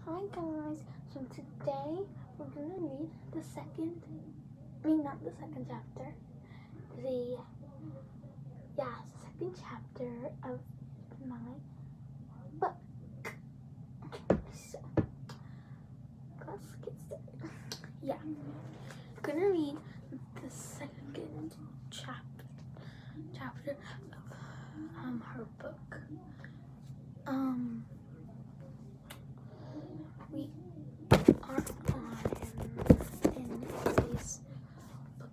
Hi guys, so today we're gonna read the second chapter, second chapter of my book. So, let's get started. I'm gonna read the second chapter of her book. We are in this book.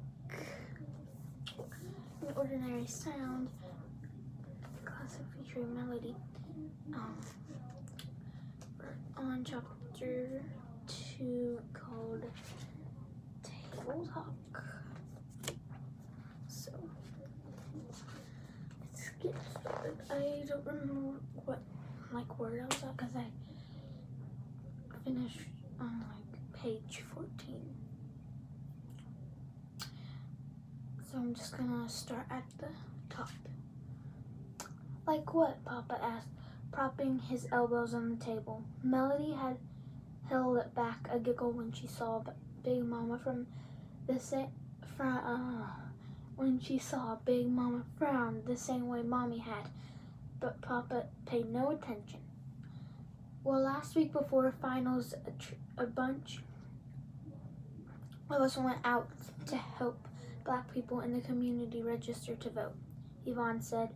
An Ordinary Sound, classic featuring melody. We're on chapter 2 called Table Talk. So let's get started. I don't remember what word I was at because I finished on page 14. So I'm just gonna start at the top. Like what? Papa asked, propping his elbows on the table. Melody had held back a giggle when she saw Big Mama when she saw Big Mama frown the same way Mommy had, but Papa paid no attention. Well, last week before finals, a bunch of us went out to help Black people in the community register to vote, Yvonne said.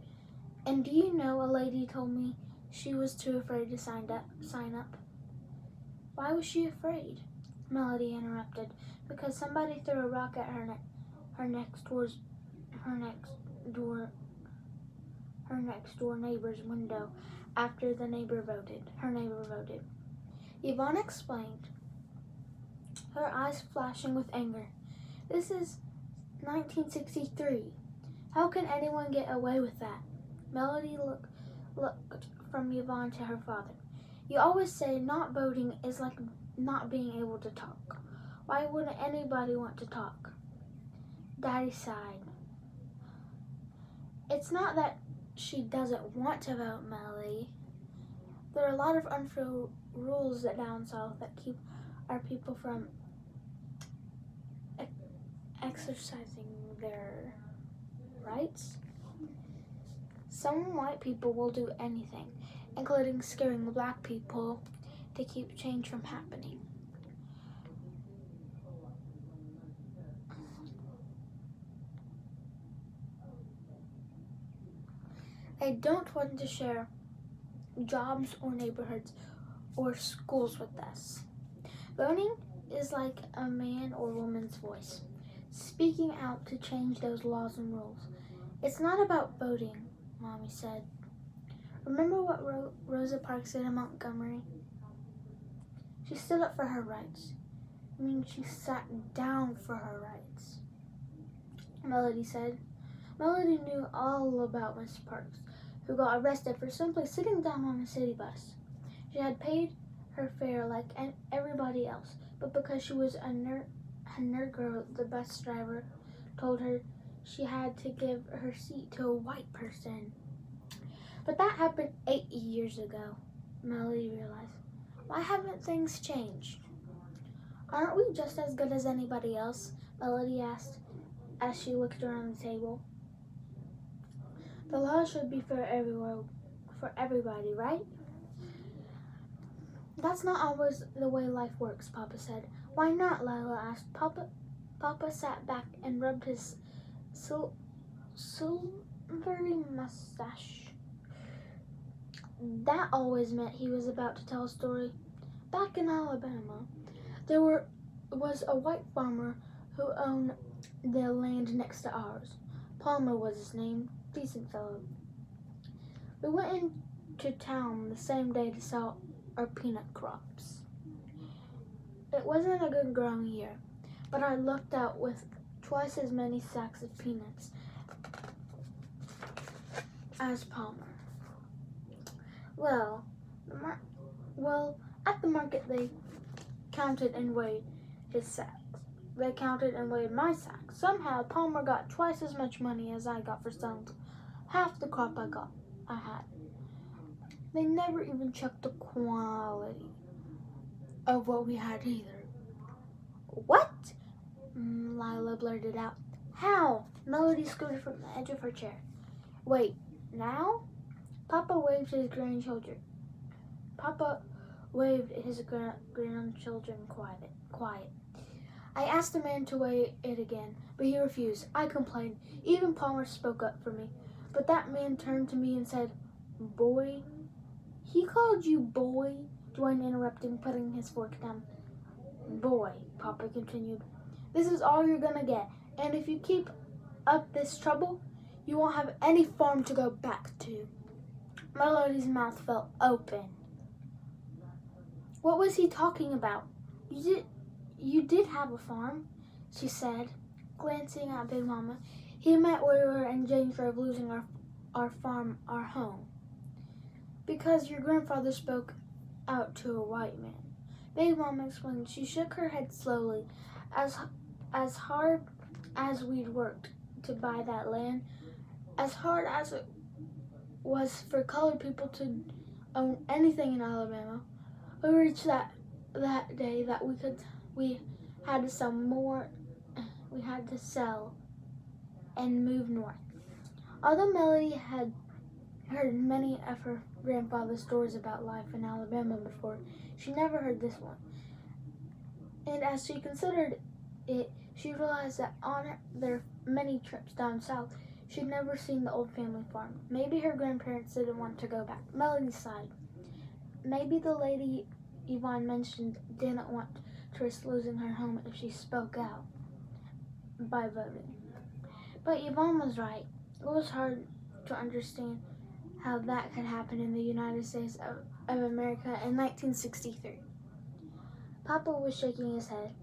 And do you know, a lady told me she was too afraid to sign up. Why was she afraid? Melody interrupted. Because somebody threw a rock at her next door neighbor's window after her neighbor voted. Yvonne explained, her eyes flashing with anger. This is 1963. How can anyone get away with that? Melody looked from Yvonne to her father. You always say not voting is like not being able to talk. Why wouldn't anybody want to talk? Daddy sighed. It's not that she doesn't want to vote, Melody. There are a lot of unfair rules down south that keep our people from exercising their rights. Some white people will do anything, including scaring the Black people, to keep change from happening. They don't want to share jobs or neighborhoods or schools with us. Voting is like a man or woman's voice, speaking out to change those laws and rules. It's not about voting, Mommy said. Remember what Rosa Parks did in Montgomery? She stood up for her rights. I mean, she sat down for her rights, Melody said. Melody knew all about Miss Parks, who got arrested for simply sitting down on a city bus. She had paid her fare like everybody else, but because she was a nerd girl, the bus driver told her she had to give her seat to a white person. But that happened 8 years ago, Melody realized. Why haven't things changed? Aren't we just as good as anybody else? Melody asked as she looked around the table. The law should be for everybody, right? That's not always the way life works, Papa said. Why not? Lila asked. Papa sat back and rubbed his silvery mustache. That always meant he was about to tell a story. Back in Alabama, there was a white farmer who owned the land next to ours. Palmer was his name. Decent fellow. We went into town the same day to sell our peanut crops. It wasn't a good growing year, but I lucked out with twice as many sacks of peanuts as Palmer. Well, at the market they counted and weighed his sacks. They counted and weighed my sack. Somehow Palmer got twice as much money as I got for selling half the crop I had. They never even checked the quality. of what we had either. What? Lila blurted out. How? Melody scooted from the edge of her chair. Wait, now? Papa waved his grandchildren. Papa waved his grandchildren quiet. I asked the man to weigh it again, but he refused. I complained. Even Palmer spoke up for me. But that man turned to me and said, Boy. He called you boy, Dwayne interrupted, putting his fork down. Boy, Papa continued. This is all you're gonna get, and if you keep up this trouble, you won't have any farm to go back to. Melody's mouth fell open. What was he talking about? You did have a farm, she said, glancing at Big Mama. He meant we were in danger of losing our farm, our home. Because your grandfather spoke out to a white man. Big Mama explained. She shook her head slowly. As hard as we'd worked to buy that land, as hard as it was for colored people to own anything in Alabama, we reached that day that we had to sell more. We had to sell and move north. Although Melody had heard many of her grandfather's stories about life in Alabama before, she never heard this one. And as she considered it, she realized that on their many trips down south, she'd never seen the old family farm. Maybe her grandparents didn't want to go back. Melody sighed. Maybe the lady Yvonne mentioned didn't want to risk losing her home if she spoke out by voting. But Yvonne was right. It was hard to understand how that could happen in the United States of America in 1963. Papa was shaking his head.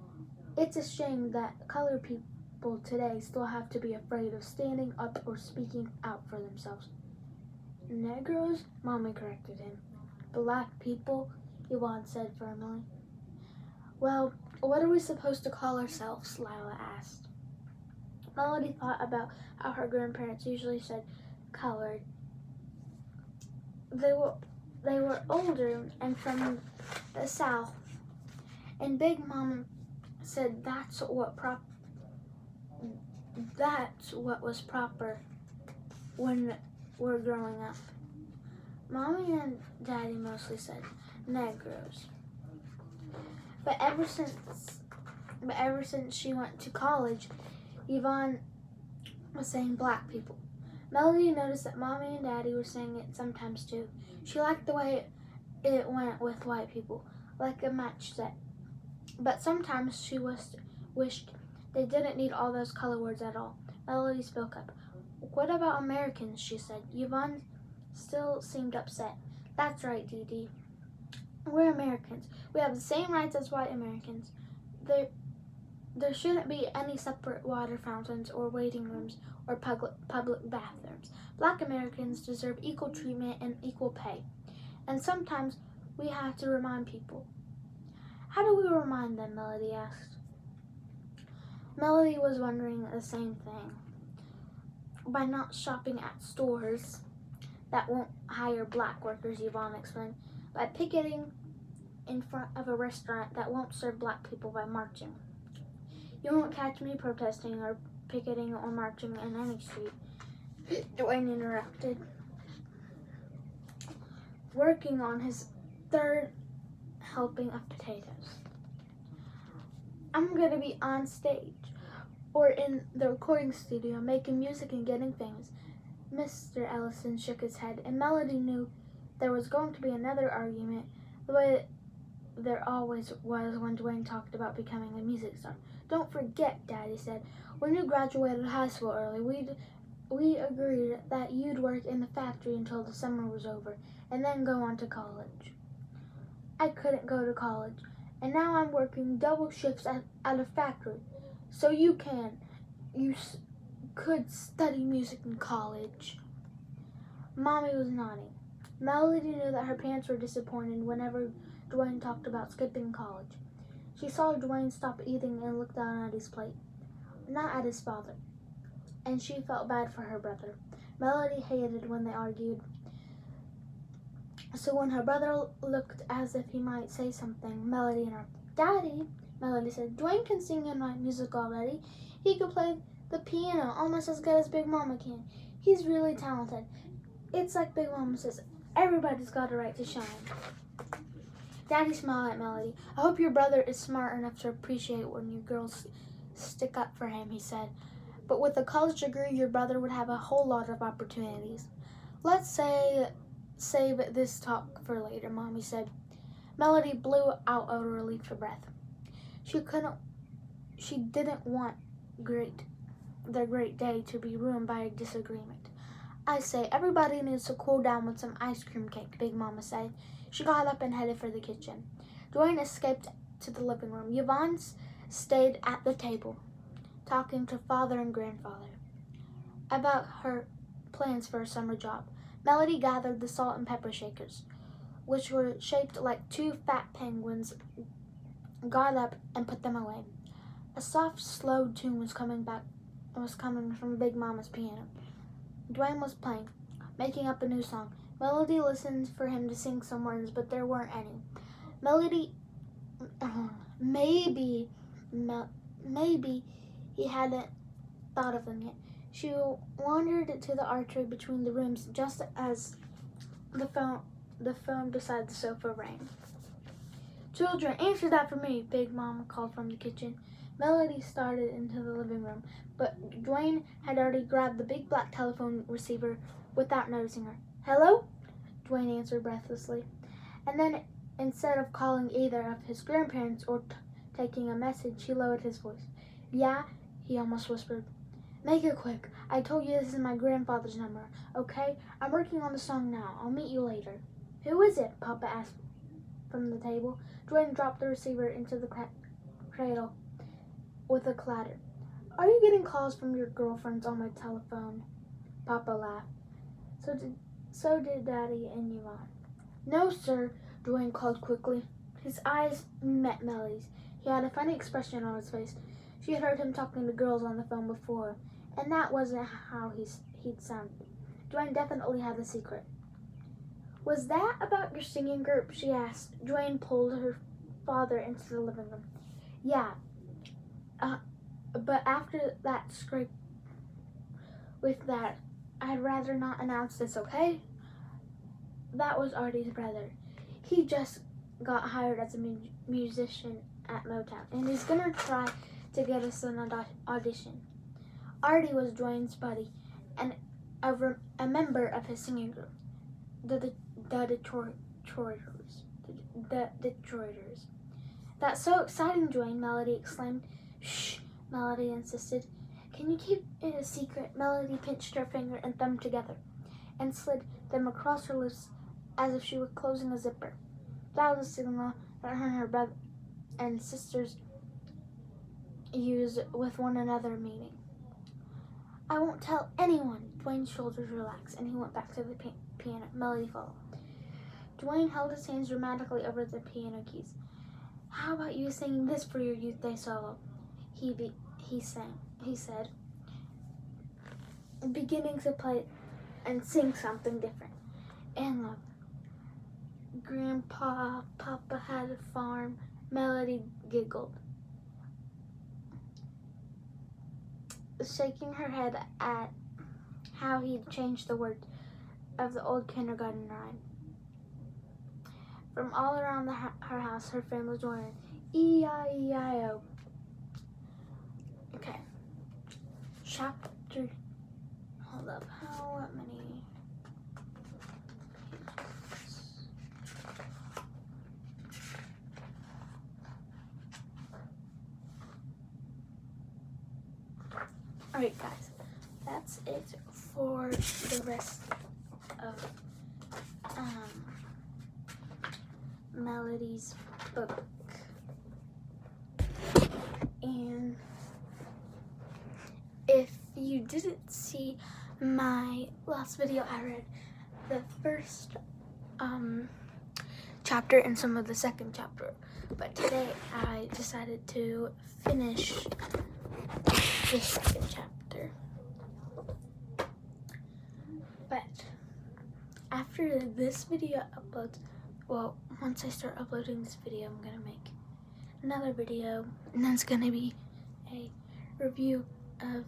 It's a shame that colored people today still have to be afraid of standing up or speaking out for themselves. Negroes? Mommy corrected him. Black people? Yvonne said firmly. Well, what are we supposed to call ourselves? Lila asked. Melody thought about how her grandparents usually said colored. They were older and from the South, and Big Mama said that's what was proper when we're growing up. Mommy and Daddy mostly said Negroes. But ever since she went to college, Yvonne was saying black people. Melody noticed that Mommy and Daddy were saying it sometimes too. She liked the way it went with white people, like a match set. But sometimes she wished they didn't need all those color words at all. Melody spoke up. What about Americans? She said. Yvonne still seemed upset. That's right, Dee Dee. We're Americans. We have the same rights as white Americans. There shouldn't be any separate water fountains or waiting rooms or public bathrooms. Black Americans deserve equal treatment and equal pay. And sometimes we have to remind people. How do we remind them? Melody asked. Melody was wondering the same thing. By not shopping at stores that won't hire black workers, Yvonne explained. By picketing in front of a restaurant that won't serve black people by marching. You won't catch me protesting or picketing or marching in any street, Dwayne interrupted, working on his third helping of potatoes. I'm going to be on stage or in the recording studio making music and getting famous. Mr. Ellison shook his head, and Melody knew there was going to be another argument, the way there always was when Dwayne talked about becoming a music star. Don't forget, Daddy said, when you graduated high school early, we agreed that you'd work in the factory until the summer was over and then go on to college. I couldn't go to college, and now I'm working double shifts at a factory. So you could study music in college. Mommy was nodding. Melody knew that her parents were disappointed whenever Dwayne talked about skipping college. She saw Dwayne stop eating and look down at his plate, not at his father, and she felt bad for her brother. Melody hated when they argued. So when her brother looked as if he might say something, Melody interrupted. "Daddy," Melody said, "Dwayne can sing in my music already. He could play the piano almost as good as Big Mama can. He's really talented. It's like Big Mama says, everybody's got a right to shine." Daddy smiled at Melody. "I hope your brother is smart enough to appreciate when you girls stick up for him," he said. "But with a college degree, your brother would have a whole lot of opportunities." "Let's save this talk for later," Mommy said. Melody blew out a relieved breath. She didn't want their great day to be ruined by a disagreement. "I say, everybody needs to cool down with some ice cream cake," Big Mama said. She got up and headed for the kitchen. Dwayne escaped to the living room. Yvonne stayed at the table, talking to father and grandfather about her plans for a summer job. Melody gathered the salt and pepper shakers, which were shaped like two fat penguins, got up and put them away. A soft, slow tune was coming from Big Mama's piano. Dwayne was playing, making up a new song. Melody listened for him to sing some words, but there weren't any. Maybe he hadn't thought of them yet. She wandered to the archway between the rooms just as the phone beside the sofa rang. "Children, answer that for me," Big Mama called from the kitchen. Melody started into the living room, but Dwayne had already grabbed the big black telephone receiver without noticing her. "Hello?" Dwayne answered breathlessly. And then, instead of calling either of his grandparents or taking a message, he lowered his voice. "Yeah?" he almost whispered. "Make it quick. I told you this is my grandfather's number, okay? I'm working on the song now. I'll meet you later." "Who is it?" Papa asked from the table. Dwayne dropped the receiver into the cradle with a clatter. "Are you getting calls from your girlfriends on my telephone?" Papa laughed. So did Daddy and Yvonne. "No, sir," Dwayne called quickly. His eyes met Melody's. He had a funny expression on his face. She had heard him talking to girls on the phone before, and that wasn't how he'd sounded. Dwayne definitely had a secret. "Was that about your singing group?" she asked. Dwayne pulled her father into the living room. "Yeah, but after that scrape with that, I'd rather not announce this, okay?" That was Artie's brother. He just got hired as a musician at Motown, and he's gonna try to get us an audition. Artie was Dwayne's buddy and a member of his singing group, the Detroiters. "That's so exciting, Dwayne," Melody exclaimed. "Shh," Melody insisted. "Can you keep it a secret?" Melody pinched her finger and thumb together and slid them across her lips as if she were closing a zipper. That was a signal that her and her brother and sisters used with one another meeting. "I won't tell anyone." Dwayne's shoulders relaxed and he went back to the piano. Melody followed. Dwayne held his hands dramatically over the piano keys. "How about you singing this for your Youth Day solo?" He said, beginning to play and sing something different. "And love. Papa had a farm." Melody giggled, shaking her head at how he'd changed the words of the old kindergarten rhyme. From all around her house, her friend was joining. E-I-E-I-O. Okay. Chapter. Hold up. How many? Alright, guys. That's it for the rest of Melody's book. And if you didn't see my last video, I read the first chapter and some of the second chapter, but today I decided to finish the second chapter. But after this video uploads, well, once I start uploading this video, I'm gonna make another video, and then it's gonna be a review of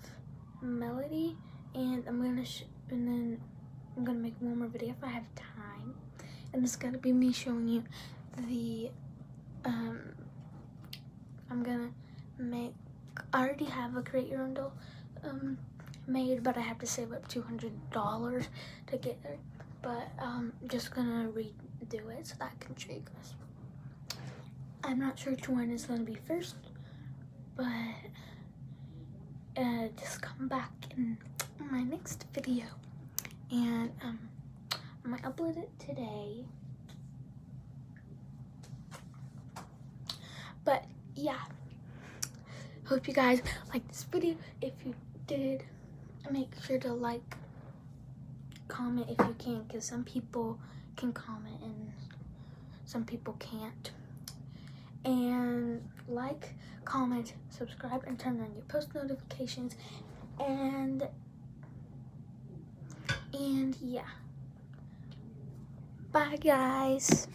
Melody, and I'm gonna make one more video if I have time, and it's gonna be me showing you the I'm gonna make. I already have a create your own doll made, but I have to save up $200 to get there. But I'm just gonna redo it so that I can show you guys. I'm not sure which one is gonna be first, but just come back in my next video, and I might upload it today. But yeah, hope you guys liked this video. If you did, make sure to like, comment if you can, because some people can comment and some people can't. And like, comment, subscribe, and turn on your post notifications. And yeah, bye guys.